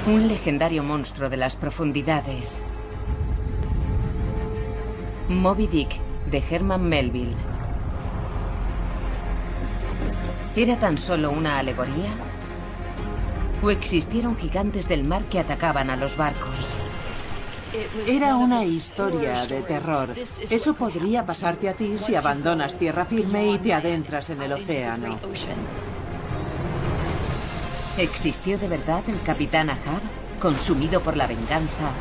Un legendario monstruo de las profundidades. Moby Dick, de Herman Melville. ¿Era tan solo una alegoría? ¿O existieron gigantes del mar que atacaban a los barcos? Era una historia de terror. Eso podría pasarte a ti si abandonas tierra firme y te adentras en el océano. ¿Existió de verdad el capitán Ahab, consumido por la venganza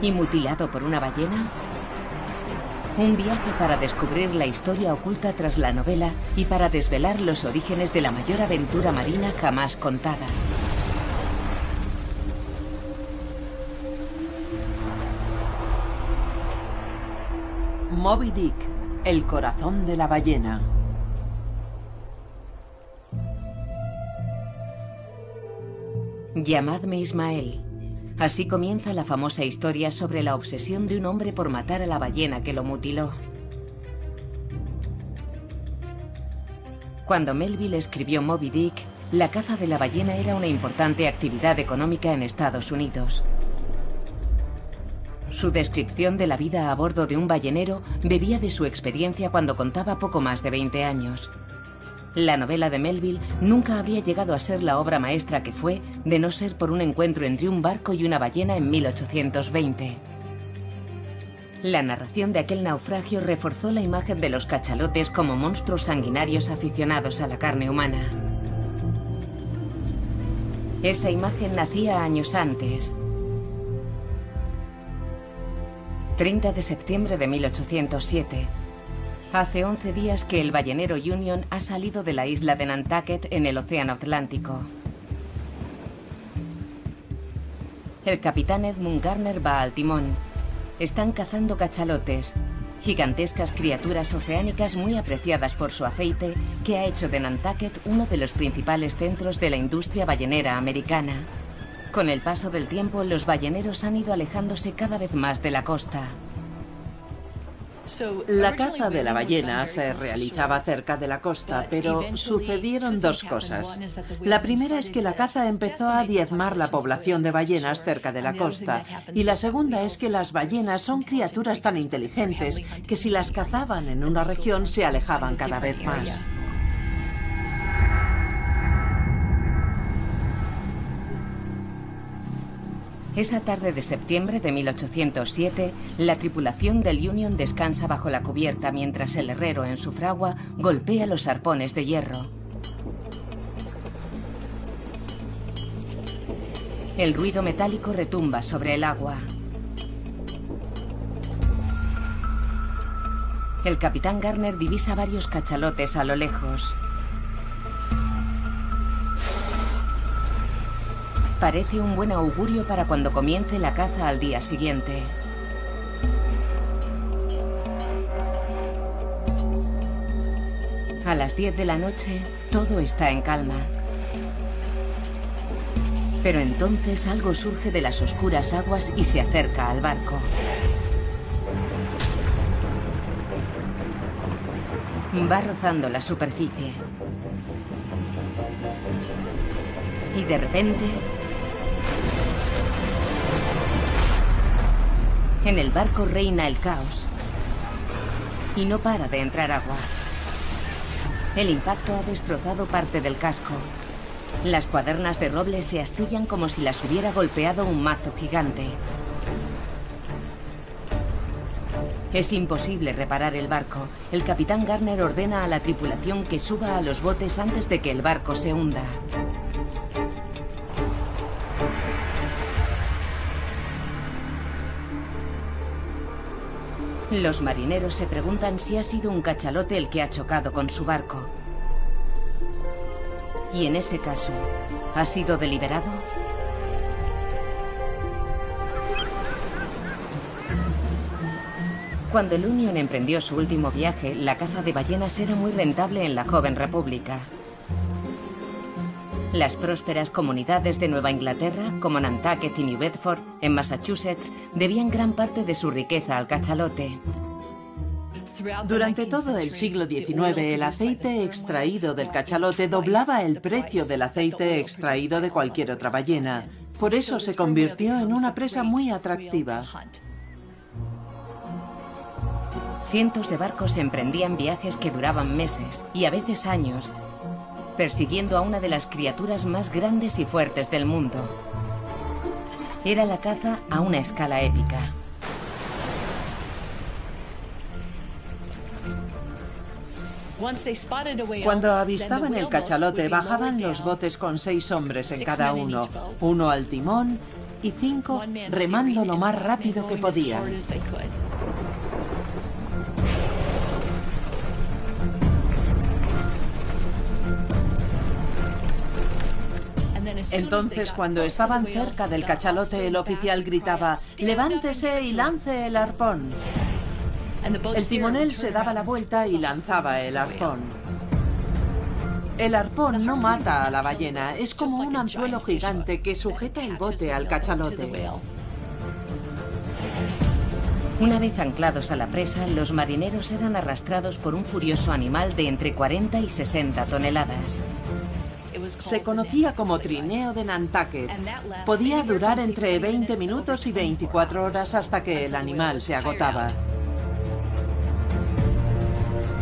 y mutilado por una ballena? Un viaje para descubrir la historia oculta tras la novela y para desvelar los orígenes de la mayor aventura marina jamás contada. Moby Dick, el corazón de la ballena. Llamadme Ismael. Así comienza la famosa historia sobre la obsesión de un hombre por matar a la ballena que lo mutiló. Cuando Melville escribió Moby Dick, la caza de la ballena era una importante actividad económica en Estados Unidos. Su descripción de la vida a bordo de un ballenero bebía de su experiencia cuando contaba poco más de 20 años. La novela de Melville nunca habría llegado a ser la obra maestra que fue, de no ser por un encuentro entre un barco y una ballena en 1820. La narración de aquel naufragio reforzó la imagen de los cachalotes como monstruos sanguinarios aficionados a la carne humana. Esa imagen nacía años antes. 30 de septiembre de 1807. Hace 11 días que el ballenero Union ha salido de la isla de Nantucket en el Océano Atlántico. El capitán Edmund Garner va al timón. Están cazando cachalotes, gigantescas criaturas oceánicas muy apreciadas por su aceite, que ha hecho de Nantucket uno de los principales centros de la industria ballenera americana. Con el paso del tiempo, los balleneros han ido alejándose cada vez más de la costa. La caza de la ballena se realizaba cerca de la costa, pero sucedieron dos cosas. La primera es que la caza empezó a diezmar la población de ballenas cerca de la costa, y la segunda es que las ballenas son criaturas tan inteligentes que si las cazaban en una región se alejaban cada vez más. Esa tarde de septiembre de 1807, la tripulación del Union descansa bajo la cubierta mientras el herrero en su fragua golpea los arpones de hierro. El ruido metálico retumba sobre el agua. El capitán Garner divisa varios cachalotes a lo lejos. Parece un buen augurio para cuando comience la caza al día siguiente. A las 10 de la noche, todo está en calma. Pero entonces algo surge de las oscuras aguas y se acerca al barco. Va rozando la superficie. Y de repente, en el barco reina el caos. Y no para de entrar agua. El impacto ha destrozado parte del casco. Las cuadernas de roble se astillan como si las hubiera golpeado un mazo gigante. Es imposible reparar el barco. El capitán Garner ordena a la tripulación que suba a los botes antes de que el barco se hunda. Los marineros se preguntan si ha sido un cachalote el que ha chocado con su barco. Y en ese caso, ¿ha sido deliberado? Cuando el Union emprendió su último viaje, la caza de ballenas era muy rentable en la joven república. Las prósperas comunidades de Nueva Inglaterra, como Nantucket y New Bedford, en Massachusetts, debían gran parte de su riqueza al cachalote. Durante todo el siglo XIX, el aceite extraído del cachalote doblaba el precio del aceite extraído de cualquier otra ballena. Por eso se convirtió en una presa muy atractiva. Cientos de barcos emprendían viajes que duraban meses y a veces años, persiguiendo a una de las criaturas más grandes y fuertes del mundo. Era la caza a una escala épica. Cuando avistaban el cachalote, bajaban los botes con 6 hombres en cada uno, 1 al timón y 5 remando lo más rápido que podían. Entonces, cuando estaban cerca del cachalote, el oficial gritaba: «¡Levántese y lance el arpón!». El timonel se daba la vuelta y lanzaba el arpón. El arpón no mata a la ballena, es como un anzuelo gigante que sujeta el bote al cachalote. Una vez anclados a la presa, los marineros eran arrastrados por un furioso animal de entre 40 y 60 toneladas. Se conocía como trineo de Nantucket. Podía durar entre 20 minutos y 24 horas hasta que el animal se agotaba.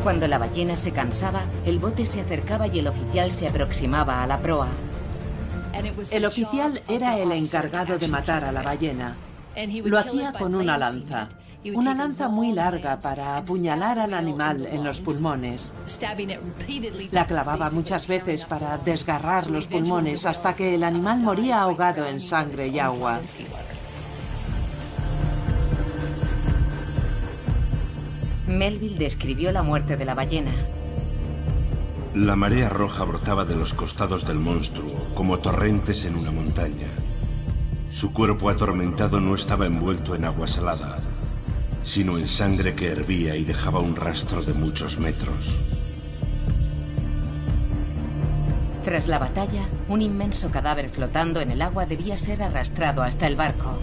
Cuando la ballena se cansaba, el bote se acercaba y el oficial se aproximaba a la proa. El oficial era el encargado de matar a la ballena. Lo hacía con una lanza muy larga para apuñalar al animal en los pulmones. La clavaba muchas veces para desgarrar los pulmones hasta que el animal moría ahogado en sangre y agua. Melville describió la muerte de la ballena. La marea roja brotaba de los costados del monstruo, como torrentes en una montaña. Su cuerpo atormentado no estaba envuelto en agua salada, sino en sangre que hervía y dejaba un rastro de muchos metros. Tras la batalla, un inmenso cadáver flotando en el agua debía ser arrastrado hasta el barco.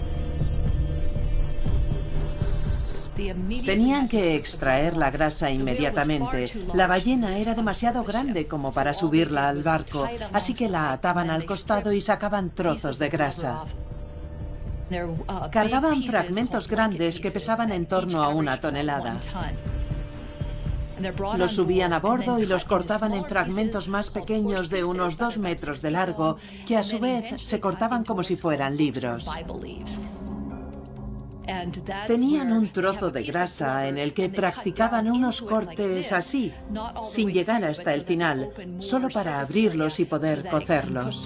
Tenían que extraer la grasa inmediatamente. La ballena era demasiado grande como para subirla al barco, así que la ataban al costado y sacaban trozos de grasa. Cargaban fragmentos grandes que pesaban en torno a 1 tonelada. Los subían a bordo y los cortaban en fragmentos más pequeños de unos 2 metros de largo, que a su vez se cortaban como si fueran libros. Tenían un trozo de grasa en el que practicaban unos cortes así, sin llegar hasta el final, solo para abrirlos y poder cocerlos.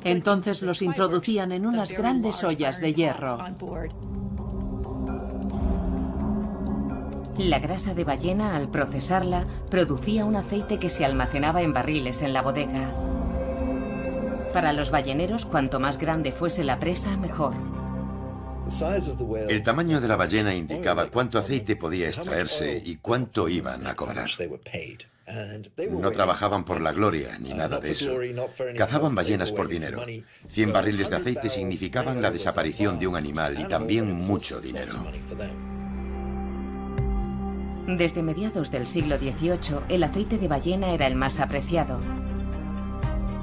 Entonces los introducían en unas grandes ollas de hierro. La grasa de ballena, al procesarla, producía un aceite que se almacenaba en barriles en la bodega. Para los balleneros, cuanto más grande fuese la presa, mejor. El tamaño de la ballena indicaba cuánto aceite podía extraerse y cuánto iban a cobrar. No trabajaban por la gloria ni nada de eso. Cazaban ballenas por dinero. 100 barriles de aceite significaban la desaparición de un animal y también mucho dinero. Desde mediados del siglo XVIII, el aceite de ballena era el más apreciado.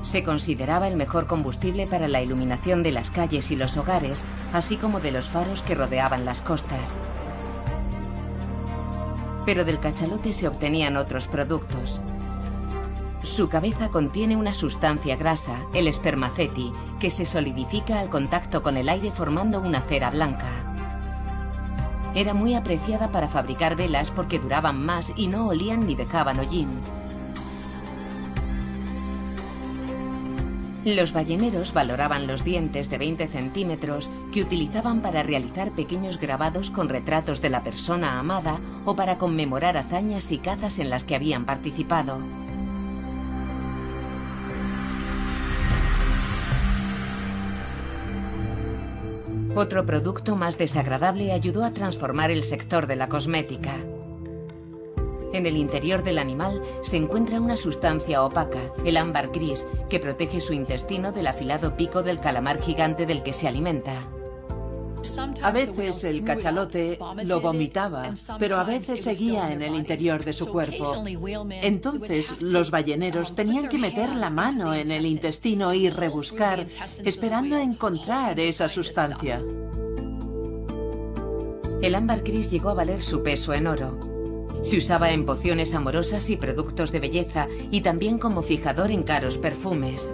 Se consideraba el mejor combustible para la iluminación de las calles y los hogares, así como de los faros que rodeaban las costas. Pero del cachalote se obtenían otros productos. Su cabeza contiene una sustancia grasa, el espermaceti, que se solidifica al contacto con el aire formando una cera blanca. Era muy apreciada para fabricar velas porque duraban más y no olían ni dejaban hollín. Los balleneros valoraban los dientes de 20 centímetros que utilizaban para realizar pequeños grabados con retratos de la persona amada o para conmemorar hazañas y cazas en las que habían participado. Otro producto más desagradable ayudó a transformar el sector de la cosmética. En el interior del animal se encuentra una sustancia opaca, el ámbar gris, que protege su intestino del afilado pico del calamar gigante del que se alimenta. A veces el cachalote lo vomitaba, pero a veces seguía en el interior de su cuerpo. Entonces los balleneros tenían que meter la mano en el intestino y rebuscar, esperando encontrar esa sustancia. El ámbar gris llegó a valer su peso en oro. Se usaba en pociones amorosas y productos de belleza, y también como fijador en caros perfumes.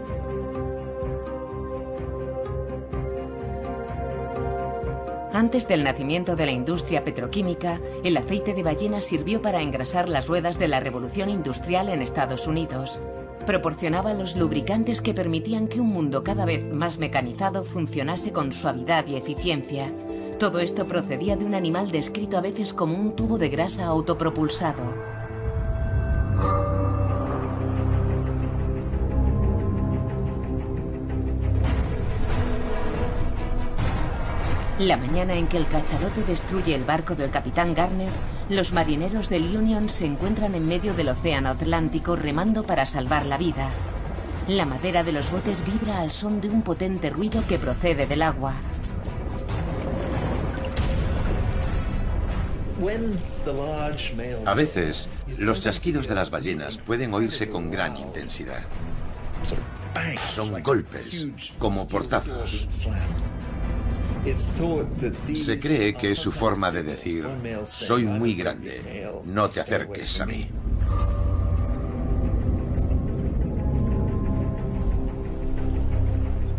Antes del nacimiento de la industria petroquímica, el aceite de ballena sirvió para engrasar las ruedas de la revolución industrial en Estados Unidos. Proporcionaba los lubricantes que permitían que un mundo cada vez más mecanizado funcionase con suavidad y eficiencia. Todo esto procedía de un animal descrito a veces como un tubo de grasa autopropulsado. La mañana en que el cachalote destruye el barco del capitán Garner, los marineros del Union se encuentran en medio del océano Atlántico remando para salvar la vida. La madera de los botes vibra al son de un potente ruido que procede del agua. A veces, los chasquidos de las ballenas pueden oírse con gran intensidad. Son golpes, como portazos. Se cree que es su forma de decir: soy muy grande, no te acerques a mí.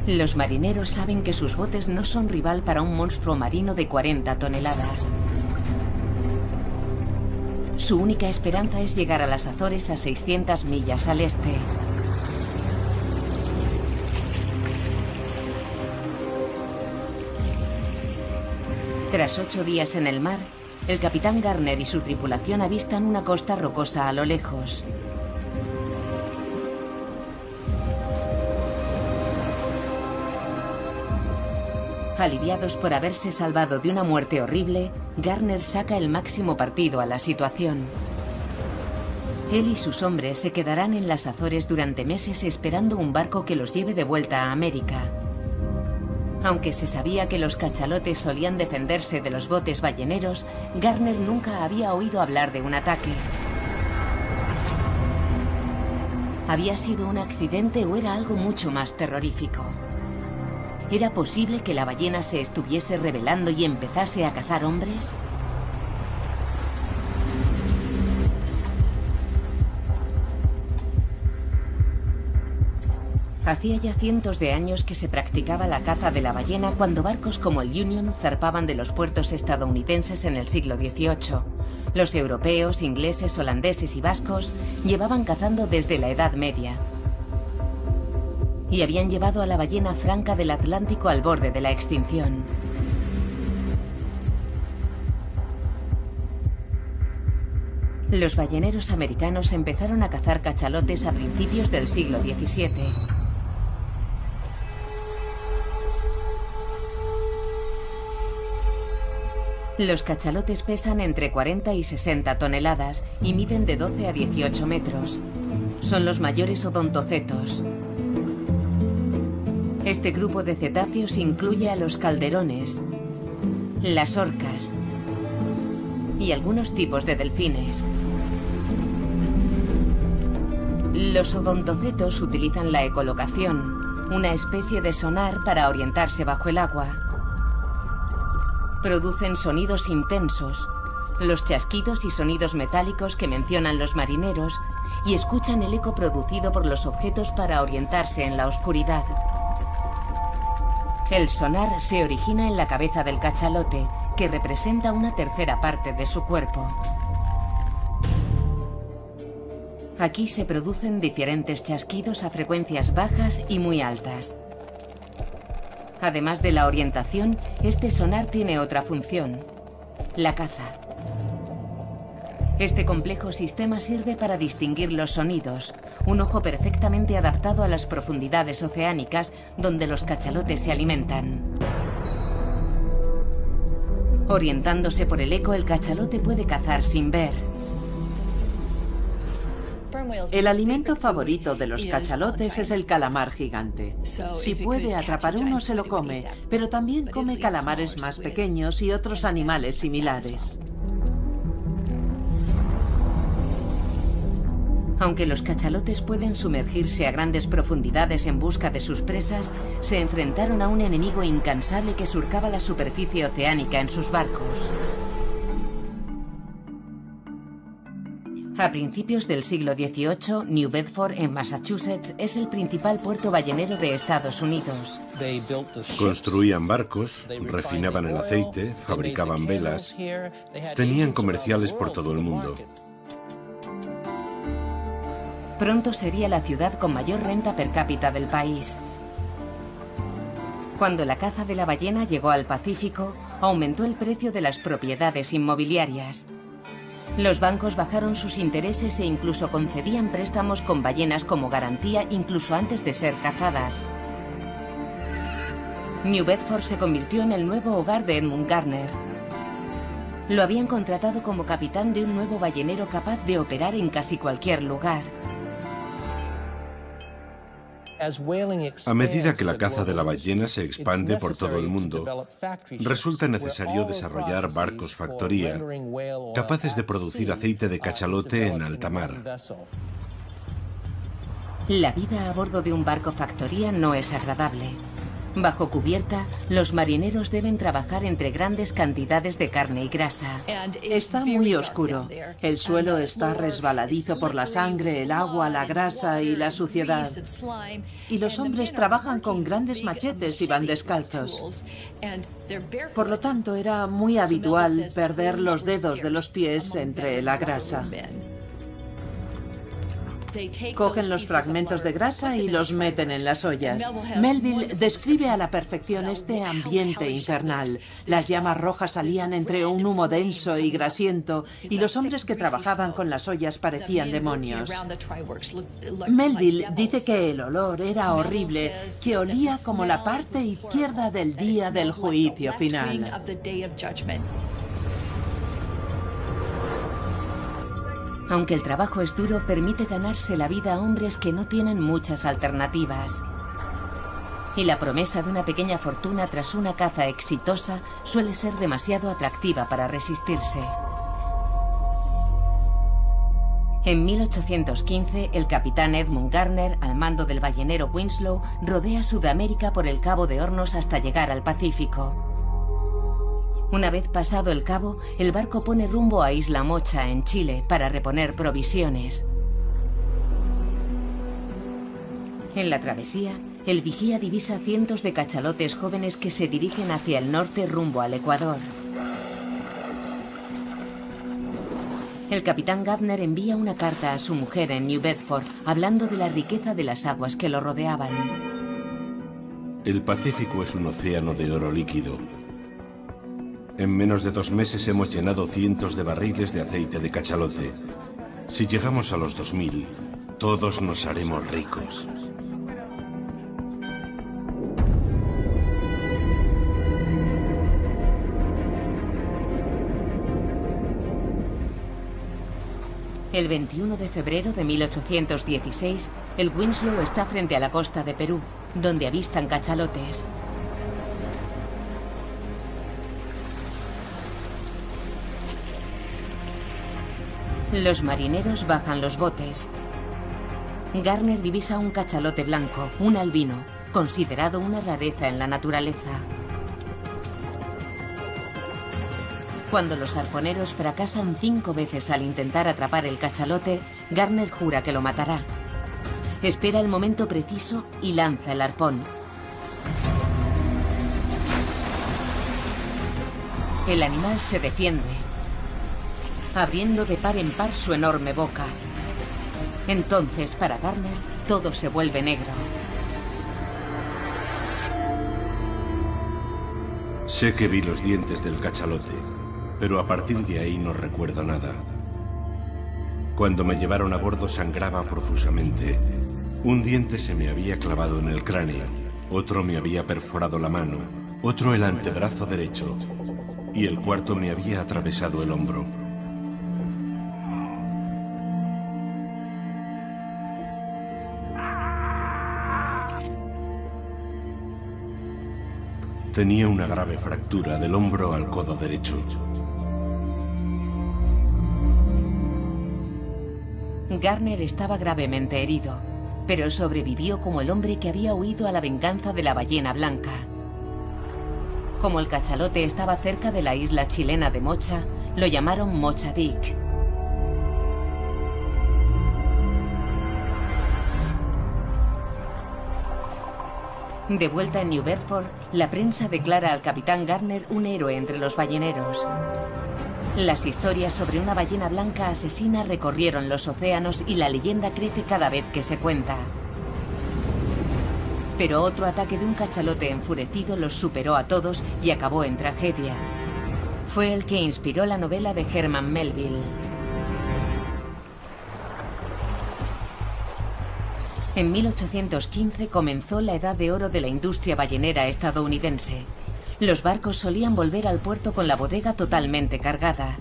Los marineros saben que sus botes no son rival para un monstruo marino de 40 toneladas. Su única esperanza es llegar a las Azores a 600 millas al este. Tras 8 días en el mar, el capitán Garner y su tripulación avistan una costa rocosa a lo lejos. Aliviados por haberse salvado de una muerte horrible, Garner saca el máximo partido a la situación. Él y sus hombres se quedarán en las Azores durante meses esperando un barco que los lleve de vuelta a América. Aunque se sabía que los cachalotes solían defenderse de los botes balleneros, Garner nunca había oído hablar de un ataque. ¿Había sido un accidente o era algo mucho más terrorífico? ¿Era posible que la ballena se estuviese rebelando y empezase a cazar hombres? Hacía ya cientos de años que se practicaba la caza de la ballena cuando barcos como el Union zarpaban de los puertos estadounidenses en el siglo XVIII. Los europeos, ingleses, holandeses y vascos llevaban cazando desde la Edad Media. Y habían llevado a la ballena franca del Atlántico al borde de la extinción. Los balleneros americanos empezaron a cazar cachalotes a principios del siglo XVII. Los cachalotes pesan entre 40 y 60 toneladas y miden de 12 a 18 metros. Son los mayores odontocetos. Este grupo de cetáceos incluye a los calderones, las orcas y algunos tipos de delfines. Los odontocetos utilizan la ecolocación, una especie de sonar para orientarse bajo el agua. Producen sonidos intensos, los chasquidos y sonidos metálicos que mencionan los marineros, y escuchan el eco producido por los objetos para orientarse en la oscuridad. El sonar se origina en la cabeza del cachalote, que representa una tercera parte de su cuerpo. Aquí se producen diferentes chasquidos a frecuencias bajas y muy altas. Además de la orientación, este sonar tiene otra función: la caza. Este complejo sistema sirve para distinguir los sonidos, un ojo perfectamente adaptado a las profundidades oceánicas donde los cachalotes se alimentan. Orientándose por el eco, el cachalote puede cazar sin ver. El alimento favorito de los cachalotes es el calamar gigante. Si puede atrapar uno, se lo come, pero también come calamares más pequeños y otros animales similares. Aunque los cachalotes pueden sumergirse a grandes profundidades en busca de sus presas, se enfrentaron a un enemigo incansable que surcaba la superficie oceánica en sus barcos. A principios del siglo XVIII, New Bedford, en Massachusetts, es el principal puerto ballenero de Estados Unidos. Construían barcos, refinaban el aceite, fabricaban velas, tenían comerciales por todo el mundo. Pronto sería la ciudad con mayor renta per cápita del país. Cuando la caza de la ballena llegó al Pacífico, aumentó el precio de las propiedades inmobiliarias. Los bancos bajaron sus intereses e incluso concedían préstamos con ballenas como garantía incluso antes de ser cazadas. New Bedford se convirtió en el nuevo hogar de Edmund Garner. Lo habían contratado como capitán de un nuevo ballenero capaz de operar en casi cualquier lugar. A medida que la caza de la ballena se expande por todo el mundo, resulta necesario desarrollar barcos factoría capaces de producir aceite de cachalote en alta mar. La vida a bordo de un barco factoría no es agradable. Bajo cubierta, los marineros deben trabajar entre grandes cantidades de carne y grasa. Está muy oscuro. El suelo está resbaladizo por la sangre, el agua, la grasa y la suciedad. Y los hombres trabajan con grandes machetes y van descalzos. Por lo tanto, era muy habitual perder los dedos de los pies entre la grasa. Cogen los fragmentos de grasa y los meten en las ollas. Melville describe a la perfección este ambiente infernal. Las llamas rojas salían entre un humo denso y grasiento, y los hombres que trabajaban con las ollas parecían demonios. Melville dice que el olor era horrible, que olía como la parte izquierda del día del juicio final. Aunque el trabajo es duro, permite ganarse la vida a hombres que no tienen muchas alternativas. Y la promesa de una pequeña fortuna tras una caza exitosa suele ser demasiado atractiva para resistirse. En 1815, el capitán Edmund Garner, al mando del ballenero Winslow, rodea Sudamérica por el Cabo de Hornos hasta llegar al Pacífico. Una vez pasado el cabo, el barco pone rumbo a Isla Mocha, en Chile, para reponer provisiones. En la travesía, el vigía divisa cientos de cachalotes jóvenes que se dirigen hacia el norte rumbo al Ecuador. El capitán Gardner envía una carta a su mujer en New Bedford, hablando de la riqueza de las aguas que lo rodeaban. El Pacífico es un océano de oro líquido. En menos de 2 meses hemos llenado cientos de barriles de aceite de cachalote. Si llegamos a los 2000, todos nos haremos ricos. El 21 de febrero de 1816, el Winslow está frente a la costa de Perú, donde avistan cachalotes. Los marineros bajan los botes. Garner divisa un cachalote blanco, un albino, considerado una rareza en la naturaleza. Cuando los arponeros fracasan 5 veces al intentar atrapar el cachalote, Garner jura que lo matará. Espera el momento preciso y lanza el arpón. El animal se defiende, abriendo de par en par su enorme boca. Entonces, para Garner, todo se vuelve negro. Sé que vi los dientes del cachalote, pero a partir de ahí no recuerdo nada. Cuando me llevaron a bordo sangraba profusamente. Un diente se me había clavado en el cráneo, otro me había perforado la mano, otro el antebrazo derecho, y el cuarto me había atravesado el hombro. Tenía una grave fractura del hombro al codo derecho. Garner estaba gravemente herido, pero sobrevivió como el hombre que había huido a la venganza de la ballena blanca. Como el cachalote estaba cerca de la isla chilena de Mocha, lo llamaron Mocha Dick. De vuelta en New Bedford, la prensa declara al capitán Garner un héroe entre los balleneros. Las historias sobre una ballena blanca asesina recorrieron los océanos y la leyenda crece cada vez que se cuenta. Pero otro ataque de un cachalote enfurecido los superó a todos y acabó en tragedia. Fue el que inspiró la novela de Herman Melville. En 1815 comenzó la edad de oro de la industria ballenera estadounidense. Los barcos solían volver al puerto con la bodega totalmente cargada.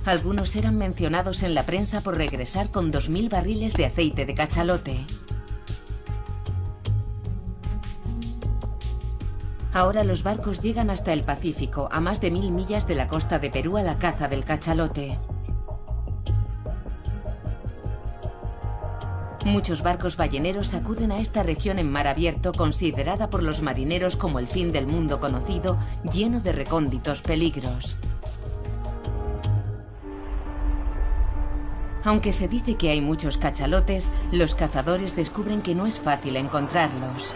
Algunos eran mencionados en la prensa por regresar con 2000 barriles de aceite de cachalote. Ahora los barcos llegan hasta el Pacífico, a más de 1000 millas de la costa de Perú, a la caza del cachalote. Muchos barcos balleneros acuden a esta región en mar abierto, considerada por los marineros como el fin del mundo conocido, lleno de recónditos peligros. Aunque se dice que hay muchos cachalotes, los cazadores descubren que no es fácil encontrarlos.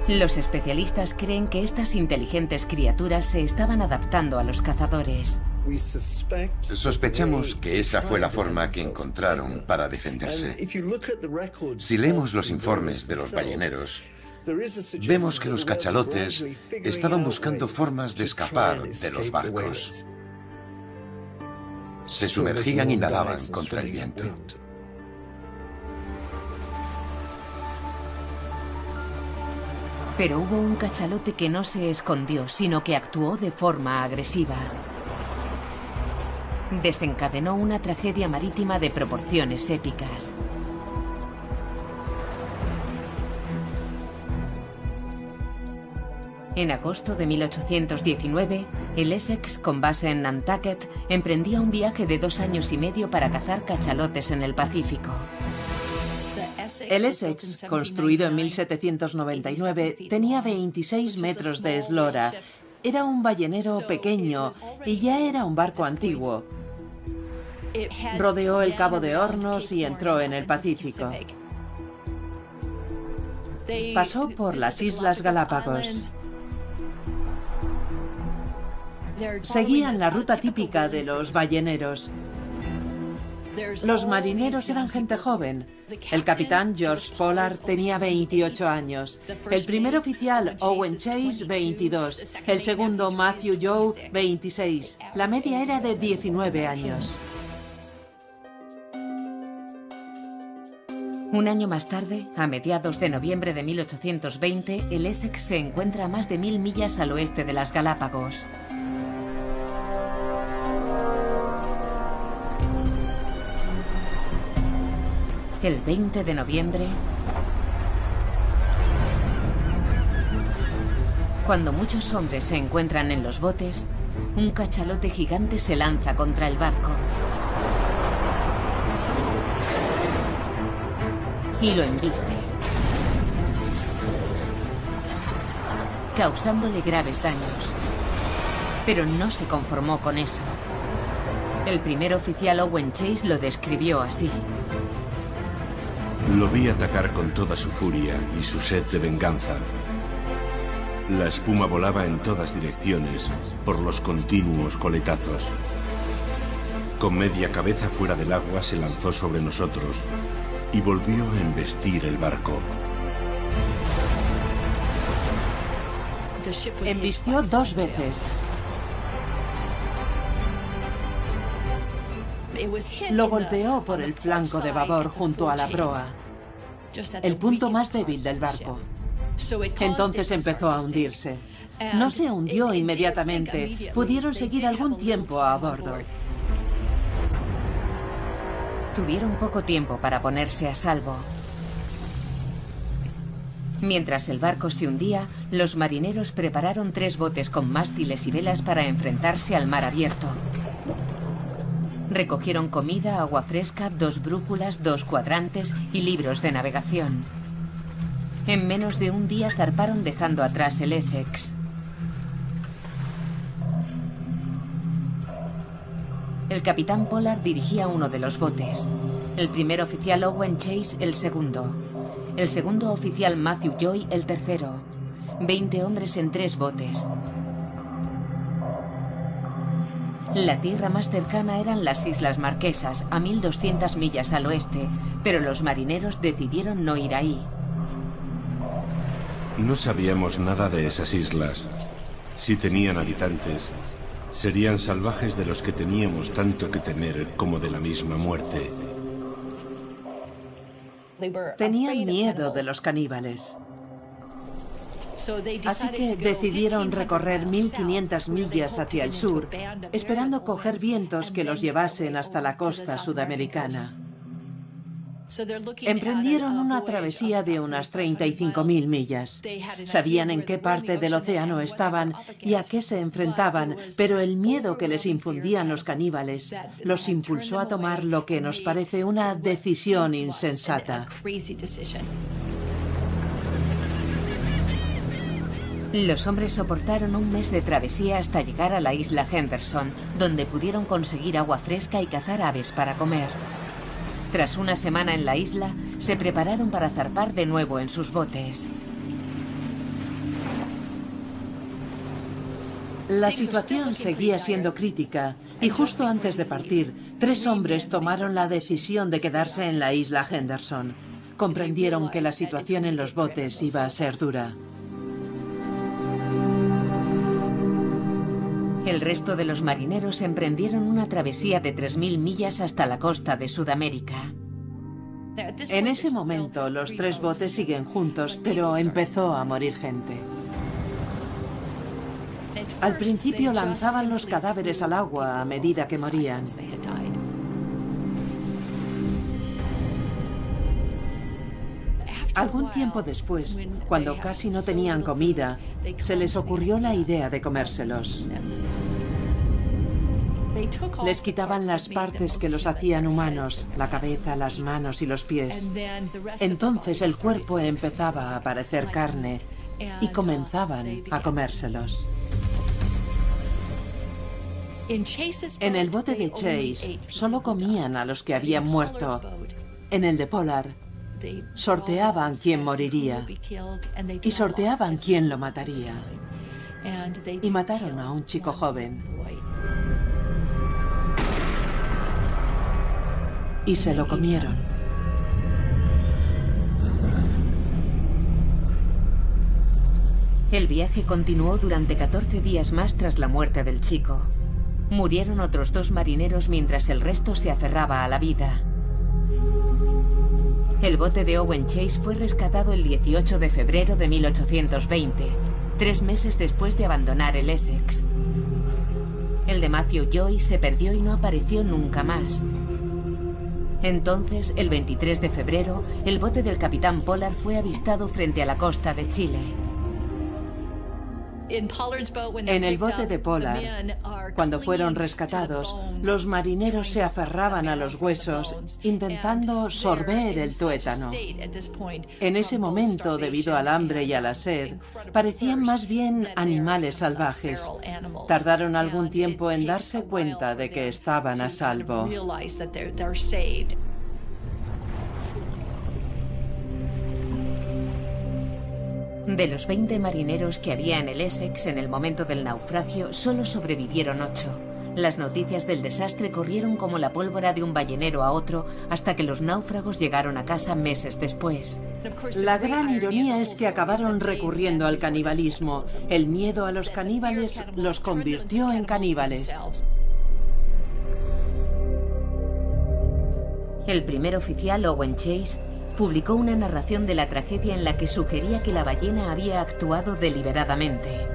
Los especialistas creen que estas inteligentes criaturas se estaban adaptando a los cazadores. Sospechamos que esa fue la forma que encontraron para defenderse. Si leemos los informes de los balleneros, vemos que los cachalotes estaban buscando formas de escapar de los barcos. Se sumergían y nadaban contra el viento. Pero hubo un cachalote que no se escondió, sino que actuó de forma agresiva. Desencadenó una tragedia marítima de proporciones épicas. En agosto de 1819, el Essex, con base en Nantucket, emprendía un viaje de 2 años y medio para cazar cachalotes en el Pacífico. El Essex, construido en 1799, tenía 26 metros de eslora. Era un ballenero pequeño y ya era un barco antiguo. Rodeó el Cabo de Hornos y entró en el Pacífico. Pasó por las Islas Galápagos. Seguían la ruta típica de los balleneros. Los marineros eran gente joven. El capitán George Pollard tenía 28 años. El primer oficial, Owen Chase, 22. El segundo, Matthew Joe, 26. La media era de 19 años. Un año más tarde, a mediados de noviembre de 1820, el Essex se encuentra a más de 1000 millas al oeste de las Galápagos. El 20 de noviembre, cuando muchos hombres se encuentran en los botes, un cachalote gigante se lanza contra el barco y lo embiste, causándole graves daños. Pero no se conformó con eso. El primer oficial Owen Chase lo describió así: lo vi atacar con toda su furia y su sed de venganza. La espuma volaba en todas direcciones por los continuos coletazos. Con media cabeza fuera del agua se lanzó sobre nosotros y volvió a embestir el barco. Embistió 2 veces. Lo golpeó por el flanco de babor junto a la proa, el punto más débil del barco. Entonces empezó a hundirse. No se hundió inmediatamente. Pudieron seguir algún tiempo a bordo. Tuvieron poco tiempo para ponerse a salvo. Mientras el barco se hundía, los marineros prepararon 3 botes con mástiles y velas para enfrentarse al mar abierto. Recogieron comida, agua fresca, 2 brújulas, 2 cuadrantes y libros de navegación. En menos de un día zarparon dejando atrás el Essex. El capitán Pollard dirigía uno de los botes. El primer oficial Owen Chase el segundo. El segundo oficial Matthew Joy el tercero. 20 hombres en 3 botes. La tierra más cercana eran las Islas Marquesas, a 1200 millas al oeste, pero los marineros decidieron no ir ahí. No sabíamos nada de esas islas. Si tenían habitantes, serían salvajes de los que teníamos tanto que temer como de la misma muerte. Tenían miedo de los caníbales. Así que decidieron recorrer 1500 millas hacia el sur, esperando coger vientos que los llevasen hasta la costa sudamericana. Emprendieron una travesía de unas 35.000 millas. Sabían en qué parte del océano estaban y a qué se enfrentaban, pero el miedo que les infundían los caníbales los impulsó a tomar lo que nos parece una decisión insensata. Los hombres soportaron un mes de travesía hasta llegar a la isla Henderson, donde pudieron conseguir agua fresca y cazar aves para comer. Tras una semana en la isla, se prepararon para zarpar de nuevo en sus botes. La situación seguía siendo crítica y justo antes de partir, 3 hombres tomaron la decisión de quedarse en la isla Henderson. Comprendieron que la situación en los botes iba a ser dura. El resto de los marineros emprendieron una travesía de 3000 millas hasta la costa de Sudamérica. En ese momento, los 3 botes siguen juntos, pero empezó a morir gente. Al principio lanzaban los cadáveres al agua a medida que morían. Algún tiempo después, cuando casi no tenían comida, se les ocurrió la idea de comérselos. Les quitaban las partes que los hacían humanos, la cabeza, las manos y los pies. Entonces el cuerpo empezaba a parecer carne y comenzaban a comérselos. En el bote de Chase solo comían a los que habían muerto. En el de Pollard sorteaban quién moriría y sorteaban quién lo mataría. Y mataron a un chico joven. Y se lo comieron. El viaje continuó durante 14 días más tras la muerte del chico. Murieron otros 2 marineros mientras el resto se aferraba a la vida. El bote de Owen Chase fue rescatado el 18 de febrero de 1820, 3 meses después de abandonar el Essex. El de Matthew Joy se perdió y no apareció nunca más. Entonces, el 23 de febrero, el bote del capitán Pollard fue avistado frente a la costa de Chile. En el bote de Pollard, cuando fueron rescatados, los marineros se aferraban a los huesos, intentando sorber el tuétano. En ese momento, debido al hambre y a la sed, parecían más bien animales salvajes. Tardaron algún tiempo en darse cuenta de que estaban a salvo. De los 20 marineros que había en el Essex en el momento del naufragio, solo sobrevivieron 8. Las noticias del desastre corrieron como la pólvora de un ballenero a otro hasta que los náufragos llegaron a casa meses después. La gran ironía es que acabaron recurriendo al canibalismo. El miedo a los caníbales los convirtió en caníbales. El primer oficial, Owen Chase, publicó una narración de la tragedia en la que sugería que la ballena había actuado deliberadamente.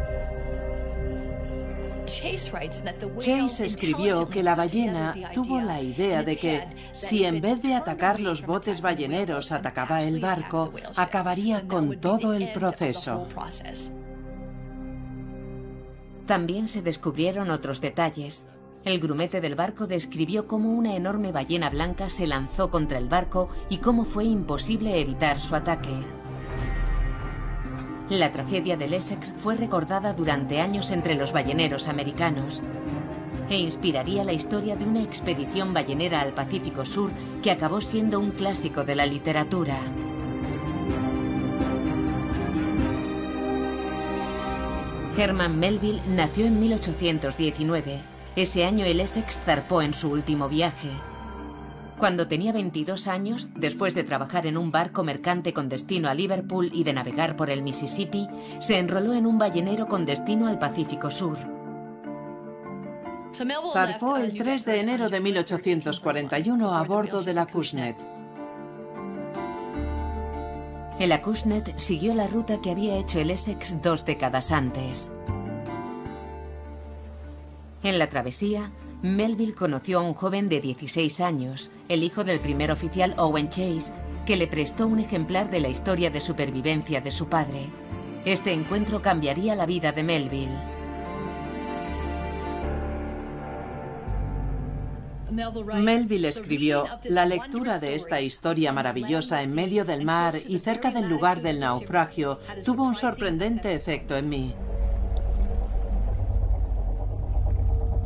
Chase escribió que la ballena tuvo la idea de que, si en vez de atacar los botes balleneros atacaba el barco, acabaría con todo el proceso. También se descubrieron otros detalles. El grumete del barco describió cómo una enorme ballena blanca se lanzó contra el barco y cómo fue imposible evitar su ataque. La tragedia del Essex fue recordada durante años entre los balleneros americanos e inspiraría la historia de una expedición ballenera al Pacífico Sur que acabó siendo un clásico de la literatura. Herman Melville nació en 1819. Ese año el Essex zarpó en su último viaje. Cuando tenía 22 años, después de trabajar en un barco mercante con destino a Liverpool y de navegar por el Mississippi, se enroló en un ballenero con destino al Pacífico Sur. Zarpó el 3 de enero de 1841 a bordo de la Acushnet. El Acushnet siguió la ruta que había hecho el Essex 2 décadas antes. En la travesía, Melville conoció a un joven de 16 años, el hijo del primer oficial Owen Chase, que le prestó un ejemplar de la historia de supervivencia de su padre. Este encuentro cambiaría la vida de Melville. Melville escribió: la lectura de esta historia maravillosa en medio del mar y cerca del lugar del naufragio tuvo un sorprendente efecto en mí.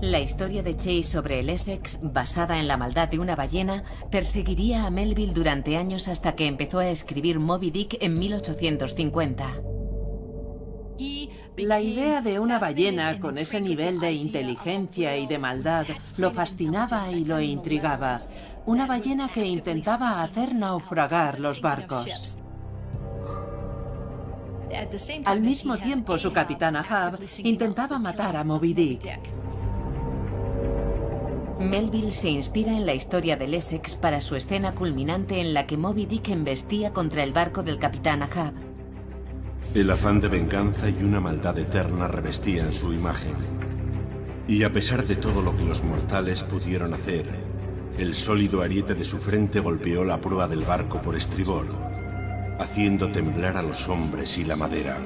La historia de Chase sobre el Essex, basada en la maldad de una ballena, perseguiría a Melville durante años hasta que empezó a escribir Moby Dick en 1850. La idea de una ballena con ese nivel de inteligencia y de maldad lo fascinaba y lo intrigaba. Una ballena que intentaba hacer naufragar los barcos. Al mismo tiempo, su capitán Ahab intentaba matar a Moby Dick. Melville se inspira en la historia del Essex para su escena culminante en la que Moby Dick embestía contra el barco del capitán Ahab. El afán de venganza y una maldad eterna revestían su imagen. Y a pesar de todo lo que los mortales pudieron hacer, el sólido ariete de su frente golpeó la proa del barco por estribor, haciendo temblar a los hombres y la madera.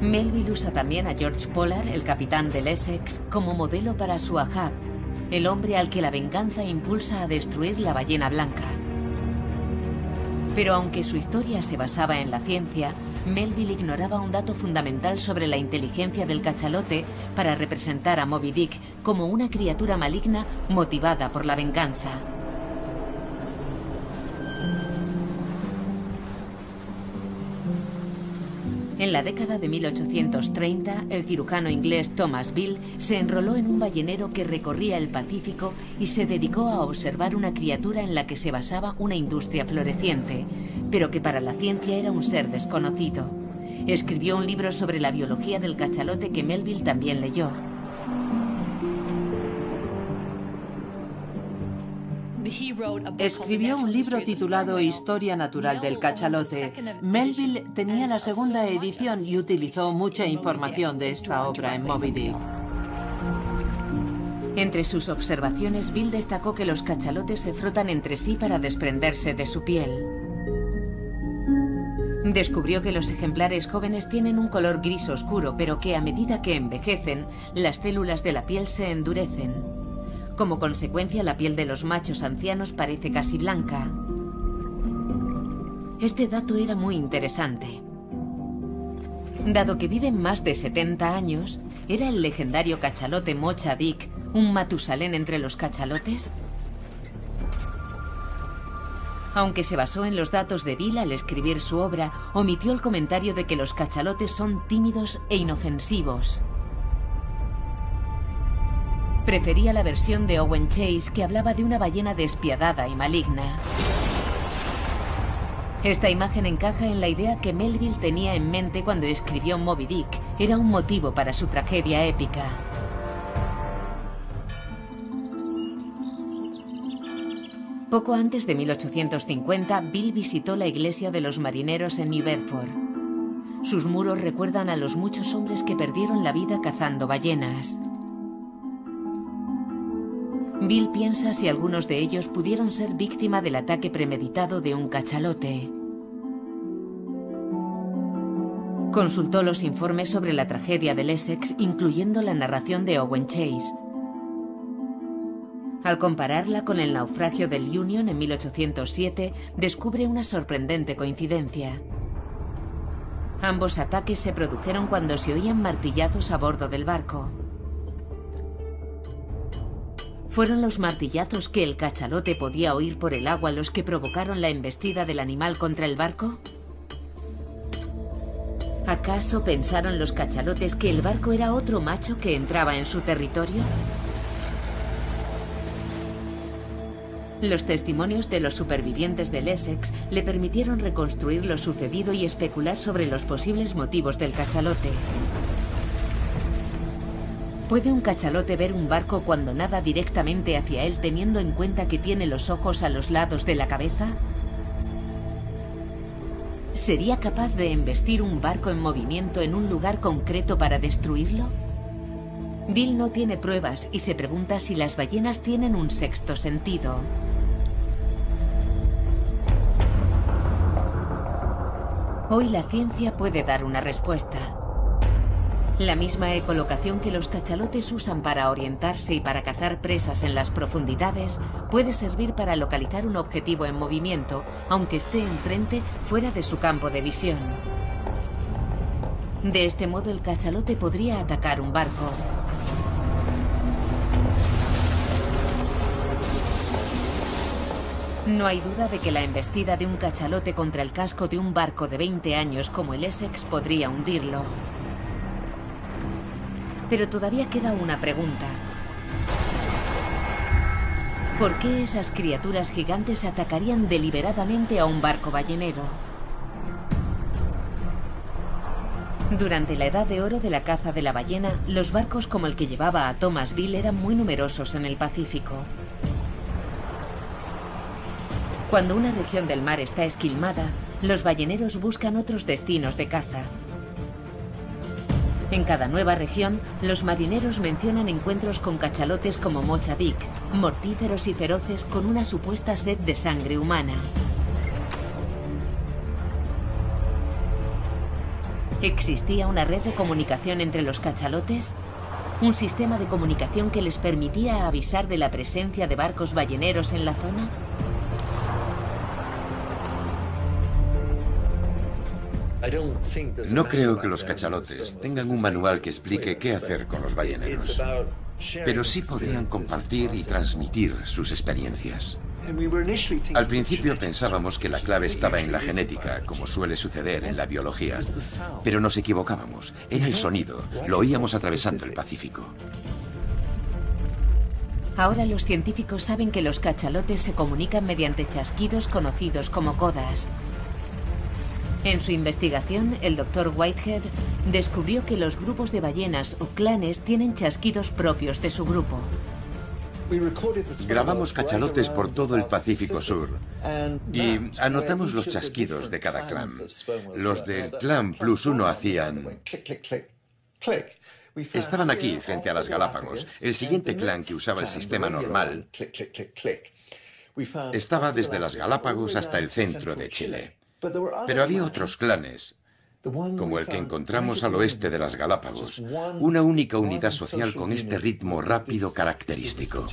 Melville usa también a George Pollard, el capitán del Essex, como modelo para su Ahab, el hombre al que la venganza impulsa a destruir la ballena blanca. Pero aunque su historia se basaba en la ciencia, Melville ignoraba un dato fundamental sobre la inteligencia del cachalote para representar a Moby Dick como una criatura maligna motivada por la venganza. En la década de 1830, el cirujano inglés Thomas Bill se enroló en un ballenero que recorría el Pacífico y se dedicó a observar una criatura en la que se basaba una industria floreciente, pero que para la ciencia era un ser desconocido. Escribió un libro sobre la biología del cachalote que Melville también leyó. Escribió un libro titulado Historia Natural del Cachalote. Melville tenía la segunda edición y utilizó mucha información de esta obra en Moby Dick. Entre sus observaciones, Bill destacó que los cachalotes se frotan entre sí para desprenderse de su piel. Descubrió que los ejemplares jóvenes tienen un color gris oscuro, pero que a medida que envejecen, las células de la piel se endurecen. Como consecuencia, la piel de los machos ancianos parece casi blanca. Este dato era muy interesante. Dado que viven más de 70 años, ¿era el legendario cachalote Mocha Dick un Matusalén entre los cachalotes? Aunque se basó en los datos de Bill al escribir su obra, omitió el comentario de que los cachalotes son tímidos e inofensivos. Prefería la versión de Owen Chase, que hablaba de una ballena despiadada y maligna. Esta imagen encaja en la idea que Melville tenía en mente cuando escribió Moby Dick. Era un motivo para su tragedia épica. Poco antes de 1850, Bill visitó la iglesia de los marineros en New Bedford. Sus muros recuerdan a los muchos hombres que perdieron la vida cazando ballenas. Bill piensa si algunos de ellos pudieron ser víctima del ataque premeditado de un cachalote. Consultó los informes sobre la tragedia del Essex, incluyendo la narración de Owen Chase. Al compararla con el naufragio del Union en 1807, descubre una sorprendente coincidencia. Ambos ataques se produjeron cuando se oían martillazos a bordo del barco. ¿Fueron los martillazos que el cachalote podía oír por el agua los que provocaron la embestida del animal contra el barco? ¿Acaso pensaron los cachalotes que el barco era otro macho que entraba en su territorio? Los testimonios de los supervivientes del Essex le permitieron reconstruir lo sucedido y especular sobre los posibles motivos del cachalote. ¿Puede un cachalote ver un barco cuando nada directamente hacia él, teniendo en cuenta que tiene los ojos a los lados de la cabeza? ¿Sería capaz de embestir un barco en movimiento en un lugar concreto para destruirlo? Bill no tiene pruebas y se pregunta si las ballenas tienen un sexto sentido. Hoy la ciencia puede dar una respuesta. La misma ecolocación que los cachalotes usan para orientarse y para cazar presas en las profundidades puede servir para localizar un objetivo en movimiento, aunque esté enfrente, fuera de su campo de visión. De este modo, el cachalote podría atacar un barco. No hay duda de que la embestida de un cachalote contra el casco de un barco de 20 años como el Essex podría hundirlo. Pero todavía queda una pregunta. ¿Por qué esas criaturas gigantes atacarían deliberadamente a un barco ballenero? Durante la edad de oro de la caza de la ballena, los barcos como el que llevaba a Thomas Bill eran muy numerosos en el Pacífico. Cuando una región del mar está esquilmada, los balleneros buscan otros destinos de caza. En cada nueva región, los marineros mencionan encuentros con cachalotes como Mocha Dick, mortíferos y feroces con una supuesta sed de sangre humana. ¿Existía una red de comunicación entre los cachalotes? ¿Un sistema de comunicación que les permitía avisar de la presencia de barcos balleneros en la zona? No creo que los cachalotes tengan un manual que explique qué hacer con los balleneros, pero sí podrían compartir y transmitir sus experiencias. Al principio pensábamos que la clave estaba en la genética, como suele suceder en la biología, pero nos equivocábamos. Era el sonido, lo oíamos atravesando el Pacífico. Ahora los científicos saben que los cachalotes se comunican mediante chasquidos conocidos como codas. En su investigación, el Dr. Whitehead descubrió que los grupos de ballenas o clanes tienen chasquidos propios de su grupo. Grabamos cachalotes por todo el Pacífico Sur y anotamos los chasquidos de cada clan. Los del clan +1 hacían... Estaban aquí, frente a las Galápagos. El siguiente clan, que usaba el sistema normal, estaba desde las Galápagos hasta el centro de Chile. Pero había otros clanes, como el que encontramos al oeste de las Galápagos, una única unidad social con este ritmo rápido característico.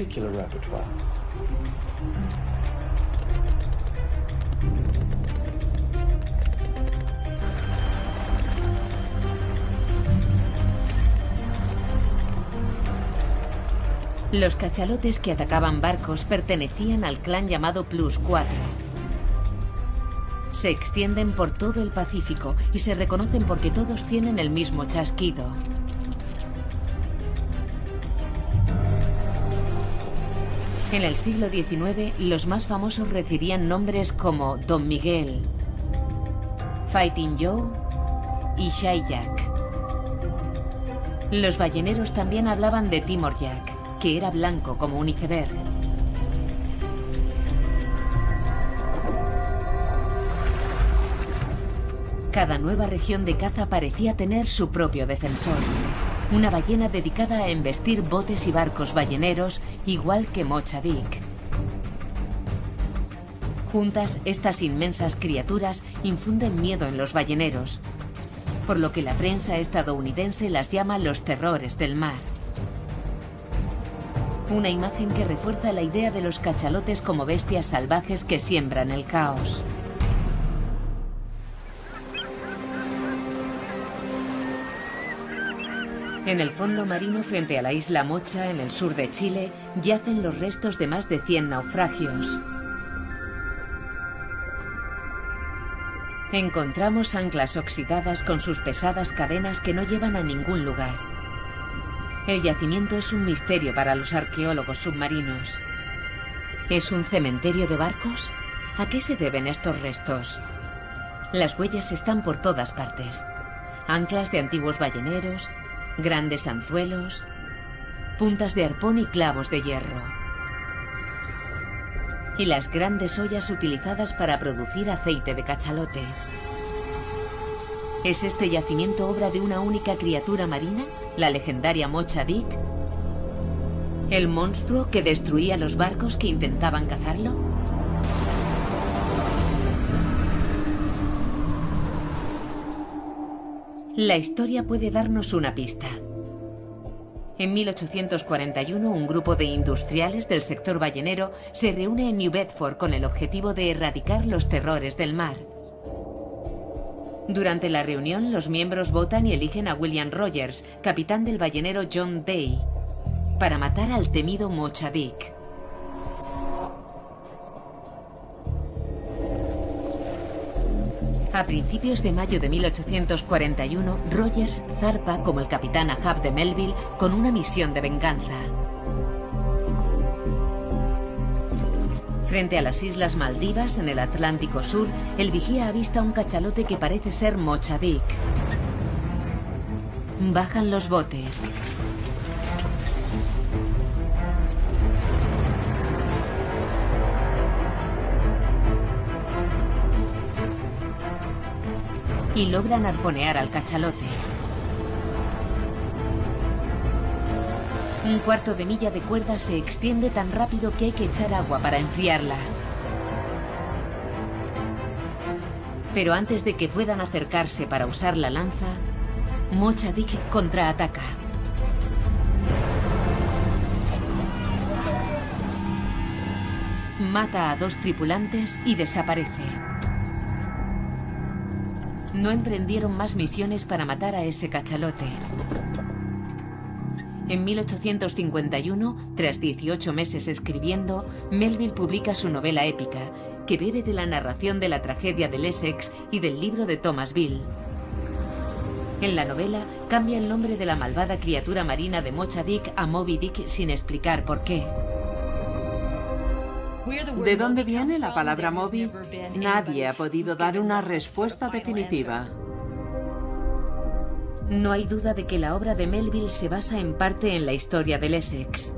Los cachalotes que atacaban barcos pertenecían al clan llamado +4. Se extienden por todo el Pacífico y se reconocen porque todos tienen el mismo chasquido. En el siglo XIX, los más famosos recibían nombres como Don Miguel, Fighting Joe y Shy Jack. Los balleneros también hablaban de Timor Jack, que era blanco como un iceberg. Cada nueva región de caza parecía tener su propio defensor. Una ballena dedicada a embestir botes y barcos balleneros, igual que Mocha-Dick. Juntas, estas inmensas criaturas infunden miedo en los balleneros, por lo que la prensa estadounidense las llama los terrores del mar. Una imagen que refuerza la idea de los cachalotes como bestias salvajes que siembran el caos. En el fondo marino frente a la isla Mocha, en el sur de Chile, yacen los restos de más de 100 naufragios. Encontramos anclas oxidadas con sus pesadas cadenas que no llevan a ningún lugar. El yacimiento es un misterio para los arqueólogos submarinos. ¿Es un cementerio de barcos? ¿A qué se deben estos restos? Las huellas están por todas partes. Anclas de antiguos balleneros, grandes anzuelos, puntas de arpón y clavos de hierro. Y las grandes ollas utilizadas para producir aceite de cachalote. ¿Es este yacimiento obra de una única criatura marina, la legendaria Mocha-Dick? ¿El monstruo que destruía los barcos que intentaban cazarlo? La historia puede darnos una pista. En 1841, un grupo de industriales del sector ballenero se reúne en New Bedford con el objetivo de erradicar los terrores del mar. Durante la reunión, los miembros votan y eligen a William Rogers, capitán del ballenero John Day, para matar al temido Mocha-Dick. A principios de mayo de 1841, Rogers zarpa como el capitán Ahab de Melville con una misión de venganza. Frente a las Islas Maldivas, en el Atlántico Sur, el vigía avista un cachalote que parece ser Mocha-Dick. Bajan los botes. Y logran arponear al cachalote. Un cuarto de milla de cuerda se extiende tan rápido que hay que echar agua para enfriarla. Pero antes de que puedan acercarse para usar la lanza, Mocha-Dick contraataca. Mata a 2 tripulantes y desaparece. No emprendieron más misiones para matar a ese cachalote. En 1851, tras 18 meses escribiendo, Melville publica su novela épica, que bebe de la narración de la tragedia del Essex y del libro de Thomas Bill. En la novela, cambia el nombre de la malvada criatura marina de Mocha-Dick a Moby Dick sin explicar por qué. ¿De dónde viene la palabra Moby? Nadie ha podido dar una respuesta definitiva. No hay duda de que la obra de Melville se basa en parte en la historia del Essex.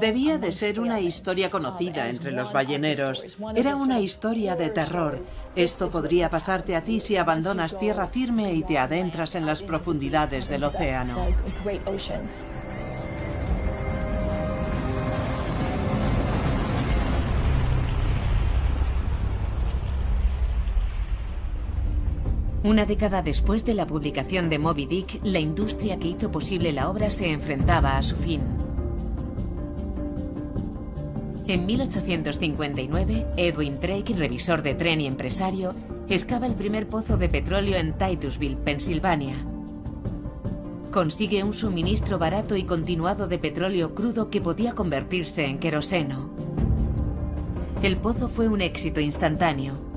Debía de ser una historia conocida entre los balleneros. Era una historia de terror. Esto podría pasarte a ti si abandonas tierra firme y te adentras en las profundidades del océano. Una década después de la publicación de Moby Dick, la industria que hizo posible la obra se enfrentaba a su fin. En 1859, Edwin Drake, revisor de tren y empresario, excava el primer pozo de petróleo en Titusville, Pensilvania. Consigue un suministro barato y continuado de petróleo crudo que podía convertirse en queroseno. El pozo fue un éxito instantáneo.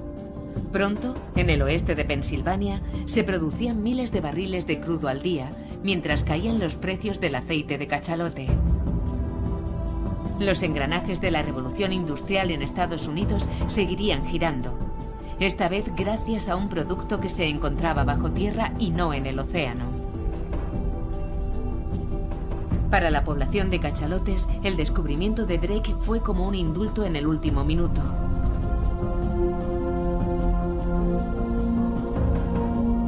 Pronto, en el oeste de Pensilvania, se producían miles de barriles de crudo al día, mientras caían los precios del aceite de cachalote. Los engranajes de la revolución industrial en Estados Unidos seguirían girando, esta vez gracias a un producto que se encontraba bajo tierra y no en el océano. Para la población de cachalotes, el descubrimiento de Drake fue como un indulto en el último minuto.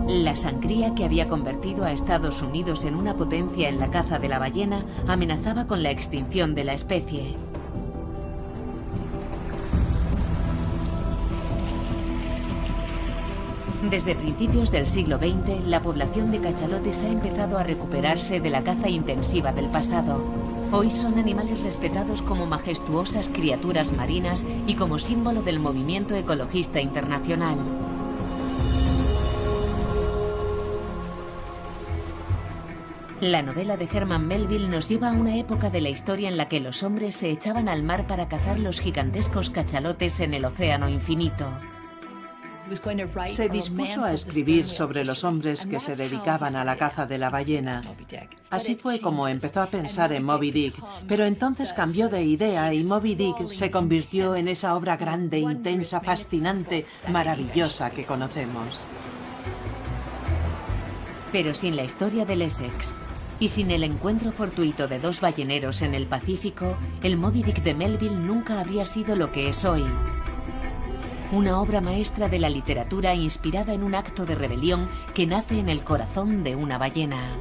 La sangría que había convertido a Estados Unidos en una potencia en la caza de la ballena amenazaba con la extinción de la especie. Desde principios del siglo XX, la población de cachalotes ha empezado a recuperarse de la caza intensiva del pasado. Hoy son animales respetados como majestuosas criaturas marinas y como símbolo del movimiento ecologista internacional. La novela de Herman Melville nos lleva a una época de la historia en la que los hombres se echaban al mar para cazar los gigantescos cachalotes en el océano infinito. Se dispuso a escribir sobre los hombres que se dedicaban a la caza de la ballena. Así fue como empezó a pensar en Moby Dick, pero entonces cambió de idea y Moby Dick se convirtió en esa obra grande, intensa, fascinante, maravillosa que conocemos. Pero sin la historia del Essex y sin el encuentro fortuito de dos balleneros en el Pacífico, el Moby Dick de Melville nunca habría sido lo que es hoy. Una obra maestra de la literatura inspirada en un acto de rebelión que nace en el corazón de una ballena.